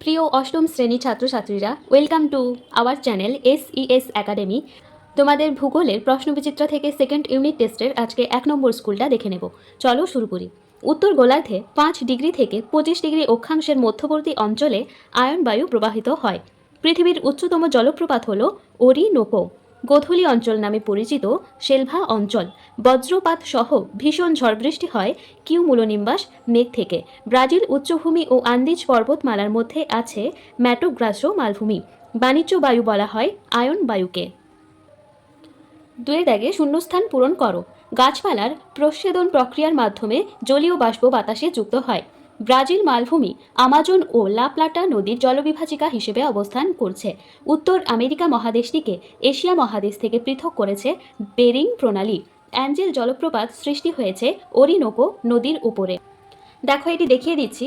প্রিয় অষ্টম শ্রেণীর ছাত্রছাত্রীরা, welcome to our channel SES academy. তোমাদের ভূগোলের প্রশ্নবিচিত্র থেকে সেকেন্ড ইউনিট টেস্টের আজকে 1 নম্বর স্কুলটা দেখে নেব। চলো শুরু করি। উত্তর গোলার্ধে 5 ডিগ্রি থেকে 25 ডিগ্রি অক্ষাংশের মধ্যবর্তী অঞ্চলে আয়ন বায়ু প্রবাহিত হয়। পৃথিবীর উচ্চতম জলপ্রপাত হল ওরিনোকো। গোধূলি অঞ্চল নামে পরিচিত শেলভা অঞ্চল। বজ্রপাত সহ ভীষণ ঝড় বৃষ্টি হয় কিউমুলোনিম্বাস মেঘ থেকে। ব্রাজিল উচ্চভূমি ও আন্দিজ পর্বতমালার মধ্যে আছে ম্যাটো গ্রাসো মালভূমি। বাণিজ্য বায়ু বলা হয় আয়ন বায়ুকে। 2 দাগে শূন্যস্থান পূরণ করো। গাছপালার প্রচ্ছেদন প্রক্রিয়ার মাধ্যমে জলীয় বাষ্প বাতাসে যুক্ত হয়। ব্রাজিল মালভূমি আমাজন ও লা প্লাটা নদীর জলবিভাজিকা হিসেবে অবস্থান করছে। উত্তর আমেরিকা মহাদেশটিকে এশিয়া মহাদেশ থেকে পৃথক করেছে বেরিং প্রণালী। অ্যাঞ্জেল জলপ্রপাত সৃষ্টি হয়েছে ওরিনোকো নদীর উপরে। দেখো, এটি দেখিয়ে দিচ্ছি।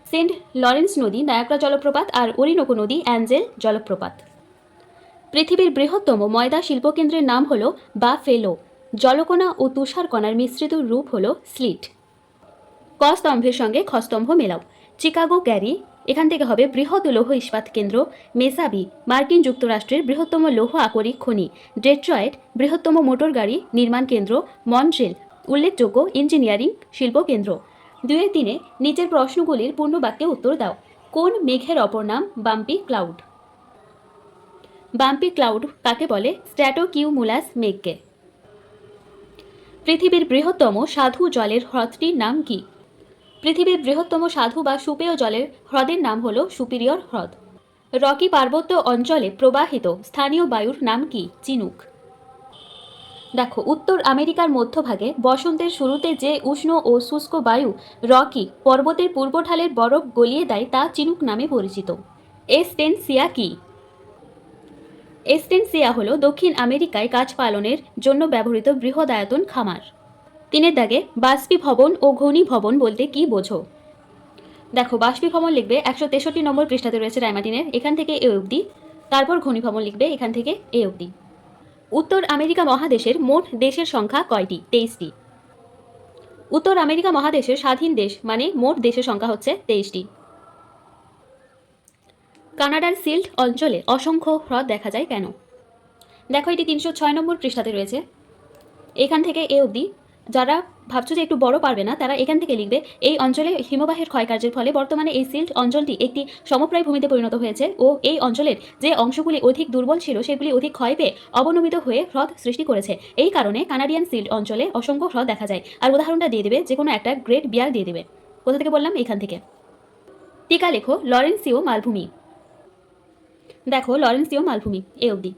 সেন্ট লরেন্স নদী নায়াগ্রা জলপ্রপাত আর ওরিনোকো নদী অ্যাঞ্জেল জলপ্রপাত। পৃথিবীর বৃহত্তম ময়দা শিল্পকেন্দ্রের নাম হল বাফেলো। জলকণা ও তুষারকণার মিশ্রিত রূপ হল স্লিট। ক স্তম্ভের সঙ্গে খ স্তম্ভ মেলাও। চিকাগো ক্যারি, এখান থেকে হবে বৃহৎ লৌহ ইস্পাত কেন্দ্র। মেসাবি, মার্কিন যুক্তরাষ্ট্রের বৃহত্তম লৌহ আকরিক খনি। ডেট্রয়েট, বৃহত্তম মোটর গাড়ি নির্মাণ কেন্দ্র। মন্ট্রিল, উল্লেখযোগ্য ইঞ্জিনিয়ারিং শিল্প কেন্দ্র। 2-3 নিচের প্রশ্নগুলির পূর্ণ বাক্যে উত্তর দাও। কোন মেঘের অপর নাম বাম্পি ক্লাউড? বাম্পি ক্লাউড কাকে বলে? স্ট্র্যাটোকিউমুলাস মেঘকে। পৃথিবীর বৃহত্তম সাধু জলের হ্রদটির নাম কি? পৃথিবীর বৃহত্তম সাধু বা সুপেয় জলের হ্রদের নাম হল সুপিরিয়র হ্রদ। রকি পার্বত্য অঞ্চলে প্রবাহিত স্থানীয় বায়ুর নাম কি? চিনুক। দেখো, উত্তর আমেরিকার মধ্যভাগে বসন্তের শুরুতে যে উষ্ণ ও শুষ্ক বায়ু রকি পর্বতের পূর্ব ঢালের বরফ গলিয়ে দেয় তা চিনুক নামে পরিচিত। এস্টেনসিয়া কি? এস্টেনসিয়া হল দক্ষিণ আমেরিকায় কাজ পালনের জন্য ব্যবহৃত বৃহদায়তন খামার। 3 দাগে বাষ্পীভবন ও ঘনীভবন বলতে কি বোঝো? দেখো, বাষ্পীভবন লিখবে 163 নম্বর পৃষ্ঠাতে রয়েছে রায়মার্টিনের, এখান থেকে এ অবধি। তারপর ঘনীভবন লিখবে এখান থেকে এ অবধি। উত্তর আমেরিকা মহাদেশের মোট দেশের সংখ্যা কয়টি? 23টি। উত্তর আমেরিকা মহাদেশের স্বাধীন দেশ মানে মোট দেশের সংখ্যা হচ্ছে 23টি। কানাডার সিল্ট অঞ্চলে অসংখ্য হ্রদ দেখা যায় কেন? দেখো, এটি 306 নম্বর পৃষ্ঠাতে রয়েছে, এখান থেকে এ অবধি। যারা ভাবছো যে একটু বড় পারবে না, তারা এখান থেকে লিখবে এই অঞ্চলে হিমবাহের ক্ষয়কার্যের ফলে বর্তমানে এই সিল্ট অঞ্চলটি একটি সমপ্রায় ভূমিতে পরিণত হয়েছে ও এই অঞ্চলের যে অংশগুলি অধিক দুর্বল ছিল সেগুলি অধিক ক্ষয় পেয়ে অবনমিত হয়ে হ্রদ সৃষ্টি করেছে। এই কারণে কানাডিয়ান সিল্ট অঞ্চলে অসংখ্য হ্রদ দেখা যায়। আর উদাহরণটা দিয়ে দেবে, যে কোনো একটা গ্রেট বিয়ার দিয়ে দেবে। কোথা থেকে বললাম? এখান থেকে। টিকা লেখো লরেন্সীয় মালভূমি। দেখো, লরেন্সীয় মালভূমি এ অবধি।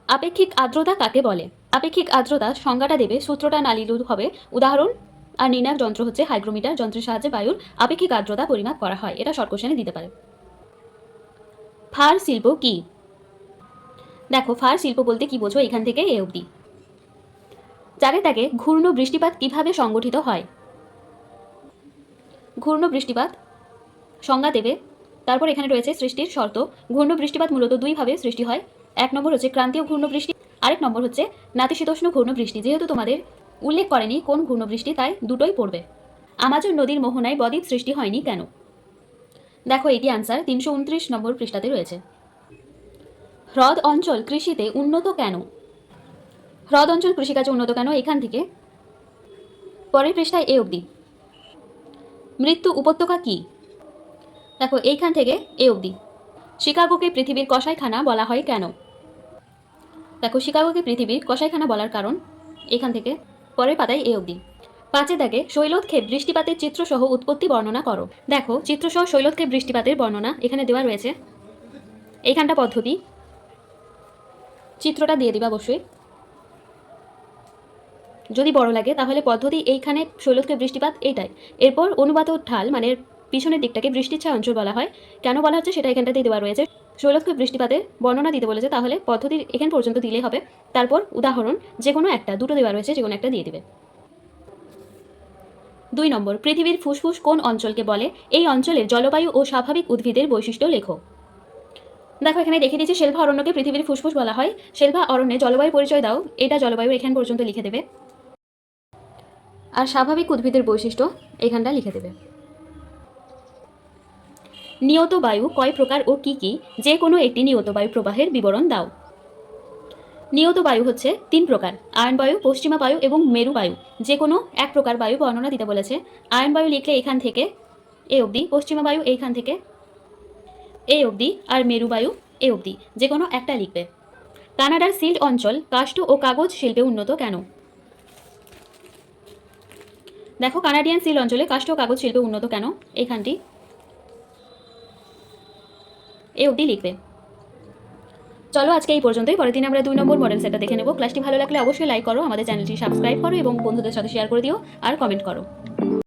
আপেক্ষিক আর্দ্রতা কাকে বলে? আপেক্ষিক আর্দ্রতা সংজ্ঞাটা দেবে, সূত্রটা নালিলু হবে। উদাহরণ আর নির্ণায়ক যন্ত্র হচ্ছে হাইগ্রোমিটার। যন্ত্রের সাহায্যে বায়ুর আপেক্ষিক আর্দ্রতা পরিমাপ করা হয়। এটা শর্ট কোশ্চেনে দিতে পারে। ফার শিল্প কি? দেখো, ফার শিল্প বলতে কি বোঝো? এখান থেকে এ অবধি। 4 দাগে ঘূর্ণ বৃষ্টিপাত কিভাবে সংগঠিত হয়? ঘূর্ণ বৃষ্টিপাত সংজ্ঞা দেবে, তারপর এখানে রয়েছে সৃষ্টির শর্ত। ঘূর্ণ বৃষ্টিপাত মূলত 2 ভাবে সৃষ্টি হয়। 1 নম্বর হচ্ছে ক্রান্তীয় ঘূর্ণ বৃষ্টি, আরেক নম্বর হচ্ছে নাতিশীতোষ্ণ ঘূর্ণ বৃষ্টি। যেহেতু তোমাদের উল্লেখ করেনি কোন ঘূর্ণ বৃষ্টি, তাই দুটোই পড়বে। আমাজন নদীর মোহনায় বদ্বীপ সৃষ্টি হয়নি কেন? দেখো, এটি আনসার 329 নম্বর পৃষ্ঠাতে রয়েছে। হ্রদ অঞ্চল কৃষিতে উন্নত কেন? হ্রদ অঞ্চল কৃষিকাজে উন্নত কেন? এখান থেকে পরের পৃষ্ঠায় এ অবধি। মৃত্যু উপত্যকা কি? দেখো, এইখান থেকে এ অবধি। শিকাগোকে পৃথিবীর কসাইখানা বলা হয় কেন? দেখো, শিকাগোকে পৃথিবীর কসাইখানা বলার কারণ এখান থেকে পরের পাতায় এ অবধি। 5 দাগে শৈলক্ষেপ বৃষ্টিপাতের চিত্রসহ উৎপত্তি বর্ণনা করো। দেখো, চিত্রসহ শৈলক্ষেপ বৃষ্টিপাতের বর্ণনা এখানে দেওয়া রয়েছে। এইখানটা পদ্ধতি, চিত্রটা দিয়ে দিবা অবশ্যই। যদি বড় লাগে তাহলে পদ্ধতি এইখানে শৈলক্ষেপ বৃষ্টিপাত এইটাই। এরপর অনুপাত ঢাল মানে পিছনের দিকটাকে বৃষ্টির ছায়া অঞ্চল বলা হয়। কেন বলা হচ্ছে সেটা এখানটাতেই দেওয়া রয়েছে। শৈলক্ষেপ বৃষ্টিপাতের বর্ণনা দিতে বলেছে, তাহলে পদ্ধতির এখান পর্যন্ত দিলেই হবে। তারপর উদাহরণ যে কোনো একটা, দুটো দেওয়া রয়েছে, যে কোনো একটা দিয়ে দিবে। 2 নম্বর, পৃথিবীর ফুসফুস কোন অঞ্চলকে বলে? এই অঞ্চলের জলবায়ু ও স্বাভাবিক উদ্ভিদের বৈশিষ্ট্য লেখো। দেখো, এখানে দেখে দিয়েছি শেলভা অরণ্যকে পৃথিবীর ফুসফুস বলা হয়। শেলভা অরণ্যে জলবায়ু পরিচয় দাও, এটা জলবায়ু এখান পর্যন্ত লিখে দেবে। আর স্বাভাবিক উদ্ভিদের বৈশিষ্ট্য এখানটা লিখে দেবে। নিয়ত বায়ু কয় প্রকার ও কি কি? যে কোনো একটি নিয়ত বায়ু প্রবাহের বিবরণ দাও। নিয়ত বায়ু হচ্ছে 3 প্রকার: আয়ন বায়ু, পশ্চিমা বায়ু এবং মেরু বায়ু। যে কোনো এক প্রকার বায়ু বর্ণনা দিতে বলেছে। আয়ন বায়ু লিখলে এখান থেকে এ অবধি, পশ্চিমা বায়ু এইখান থেকে এ অবধি, আর মেরু বায়ু এ অবধি, যে কোনো একটা লিখবে। কানাডার সিল্ট অঞ্চল কাষ্ঠ ও কাগজ শিল্পে উন্নত কেন? দেখো, কানাডিয়ান সিল্ট অঞ্চলে কাষ্ঠ ও কাগজ শিল্পে উন্নত কেন, এইখানটি এ অবধি লিখবে। চলো আজকে এই পর্যন্তই। পরের দিন আমরা 2 নম্বর মডেল সেটটা দেখে নেব। ক্লাসটি ভালো লাগলে অবশ্যই লাইক করো, আমাদের চ্যানেলটি সাবস্ক্রাইব করো এবং বন্ধুদের সাথে শেয়ার করে দিও আর কমেন্ট করো।